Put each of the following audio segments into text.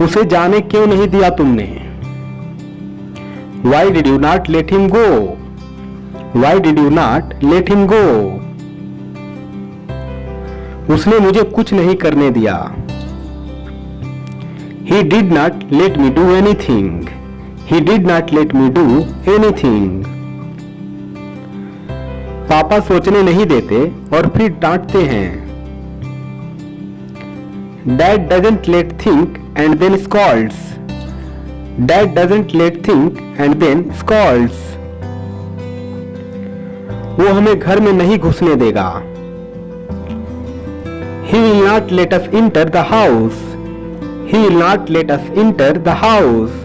उसे जाने क्यों नहीं दिया तुमने? Why did you not let him go? Why did you not let him go? उसने मुझे कुछ नहीं करने दिया। He did not let me do anything. He did not let me do anything. पापा सोचने नहीं देते और फिर डांटते हैं। Dad doesn't let think and then scolds. Dad doesn't let think and then scolds. वो हमें घर में नहीं घुसने देगा। He will not let us enter the house. He will not let us enter the house.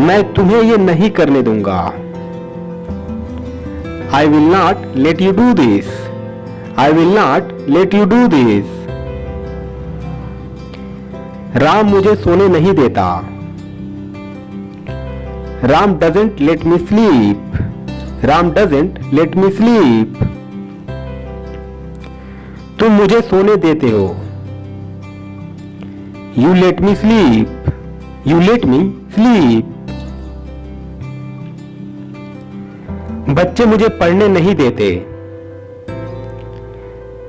मैं तुम्हें ये नहीं करने दूंगा। I will not let you do this. I will not let you do this. Ram मुझे सोने नहीं देता। Ram doesn't let me sleep. Ram doesn't let me sleep. तुम मुझे सोने देते हो। You let me sleep. You let me sleep. बच्चे मुझे पढ़ने नहीं देते।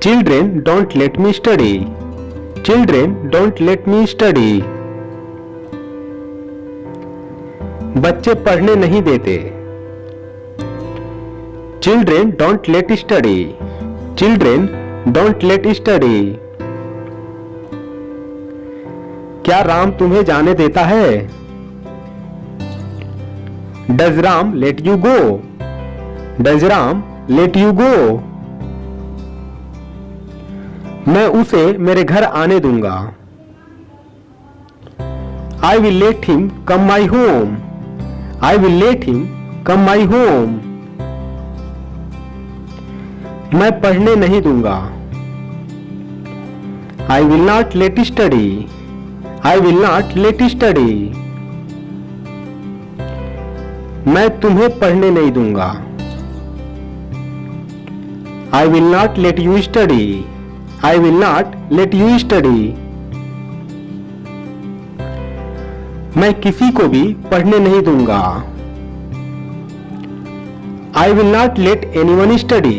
Children don't let me study. Children don't let me study. बच्चे पढ़ने नहीं देते। Children don't let study. Children don't let study. क्या राम तुम्हें जाने देता है? Does Ram let you go? Does Ram let you go? मैं उसे मेरे घर आने दूंगा। I will let him come my home. I will let him come my home. मैं पढ़ने नहीं दूंगा। I will not let study. I will not let study. मैं तुम्हें पढ़ने नहीं दूंगा। I will not let you study. I will not let you study. मैं किसी को भी पढ़ने नहीं दूंगा। I will not let anyone study.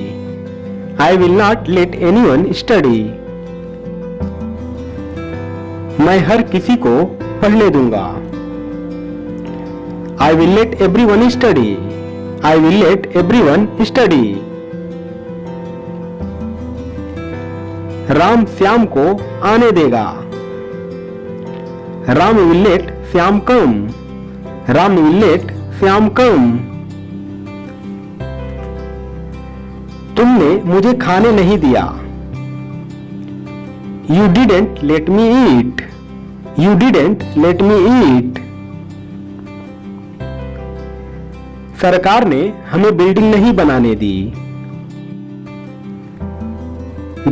I will not let anyone study. मैं हर किसी को पढ़ने दूंगा। I will let everyone study. I will let everyone study. Ram Shyam को आने देगा। Ram will let Shyam come. Ram will let Shyam come. तुमने मुझे खाने नहीं दिया। You didn't let me eat. You didn't let me eat. सरकार ने हमें बिल्डिंग नहीं बनाने दी।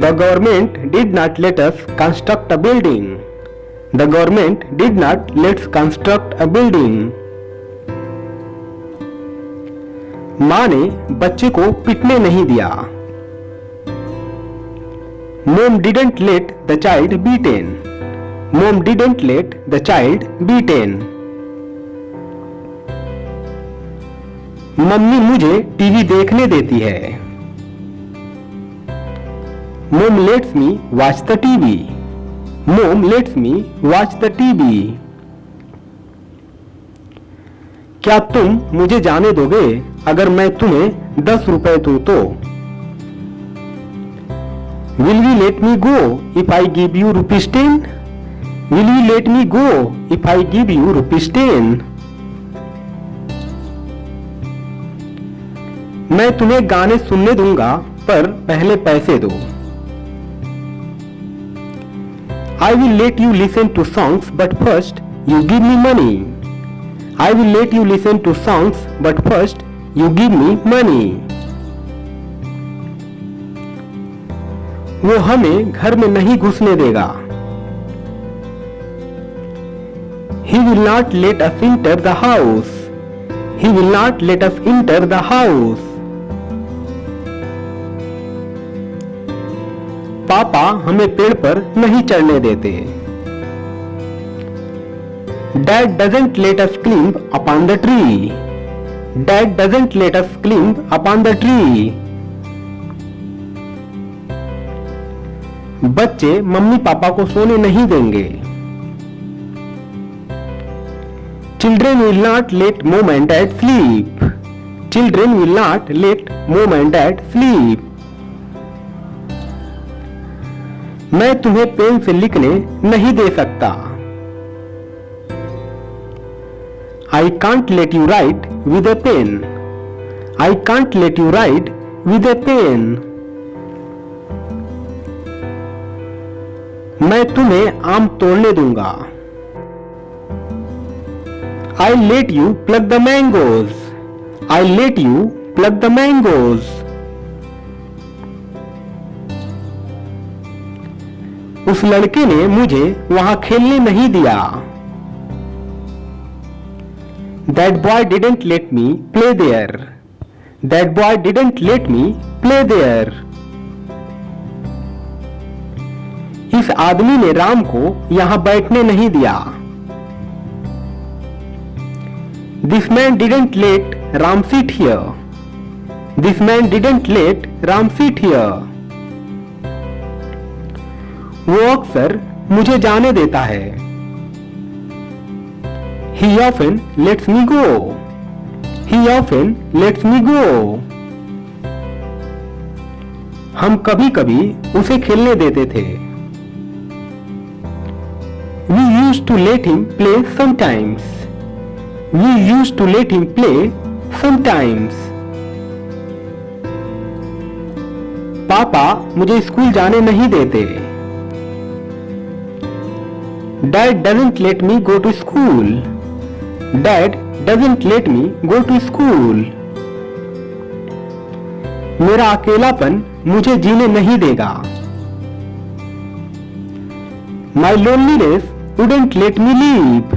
The government did not let us construct a building. The government did not let us construct a building. माँ ने बच्चे को पिटने नहीं दिया। Mom didn't let the child beaten. Mom didn't let the child beaten. Mummy मुझे TV देखने देती है। Mom lets me watch the TV. Mom lets me watch the TV. क्या तुम मुझे जाने दोगे अगर मैं तुम्हें 10 रुपए दूं तो? Will you let me go if I give you ₹10? Will you let me go if I give you ₹10? मैं तुम्हें गाने सुनने दूंगा पर पहले पैसे दो। I will let you listen to songs but first you give me money. I will let you listen to songs but first you give me money. वो हमें घर में नहीं घुसने देगा। He will not let us enter the house. He will not let us enter the house. पापा हमें पेड़ पर नहीं चढ़ने देते। Dad doesn't let us climb upon the tree. Dad doesn't let us climb upon the tree. बच्चे mummy papa को सोने नहीं देंगे. Children will not let mom and dad sleep. Children will not let mom and dad sleep. मैं तुम्हें pen से लिखने नहीं दे सकता. I can't let you write with a pen. I can't let you write with a pen. मैं तुम्हें आम तोड़ने दूंगा. I'll let you pluck the mangoes. I'll let you pluck the mangoes. उस लड़के ने मुझे वहां खेलने नहीं दिया. That boy didn't let me play there. That boy didn't let me play there. इस आदमी ने राम को यहां बैठने नहीं दिया. This man didn't let Ram sit here. This man didn't let Ram sit here. वो अक्सर मुझे जाने देता है. He often lets me go. He often lets me go. हम कभी-कभी उसे खेलने देते थे. We used to let him play sometimes. We used to let him play sometimes. पापा मुझे स्कूल जाने नहीं देते. Dad doesn't let me go to school. Dad doesn't let me go to school. मेरा अकेलापन मुझे जीने नहीं देगा. My loneliness wouldn't let me live.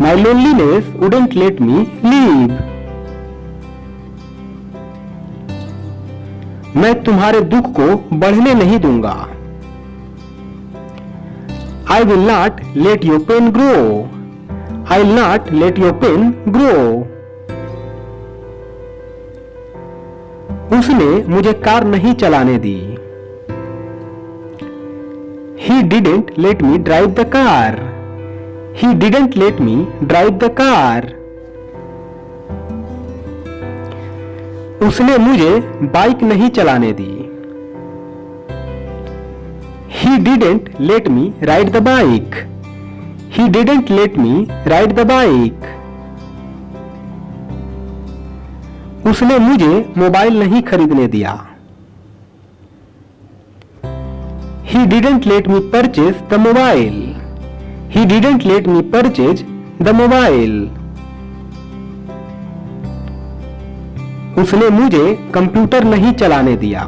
My loneliness wouldn't let me live. मैं तुम्हारे दुख को बढ़ने नहीं दूंगा. I will not let your pain grow. I will not let your pain grow. उसने मुझे कार नहीं चलाने दी. He didn't let me drive the car. He didn't let me drive the car. उसने मुझे बाइक नहीं चलाने दी. He didn't let me ride the bike. He didn't let me ride the bike. उसने मुझे मोबाइल नहीं खरीदने दिया. He didn't let me purchase the mobile. He didn't let me purchase the mobile. उसने मुझे कंप्यूटर नहीं चलाने दिया.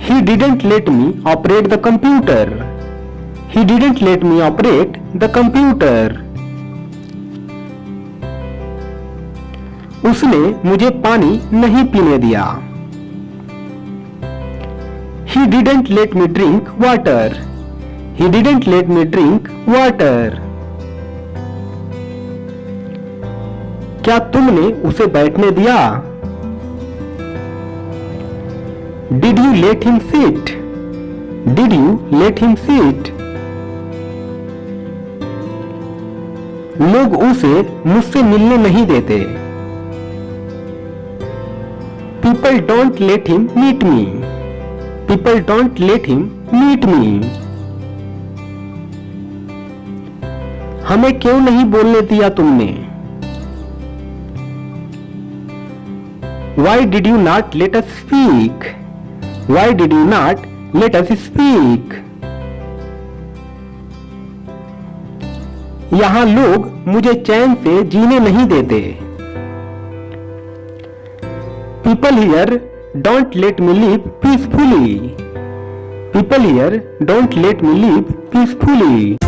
He didn't let me operate the computer. He didn't let me operate the computer. उसने मुझे पानी नहीं पीने दिया. He didn't let me drink water. He didn't let me drink water. क्या तुमने उसे बैठने दिया? Did you let him sit? Did you let him sit? लोग उसे मुझसे मिलने नहीं देते. People don't let him meet me. People don't let him meet me. हमें क्यों नहीं बोलने दिया तुमने? Why did you not let us speak? Why did you not let us speak? यहां लोग मुझे चैन से जीने नहीं देते. People here don't let me live peacefully. People here don't let me live peacefully.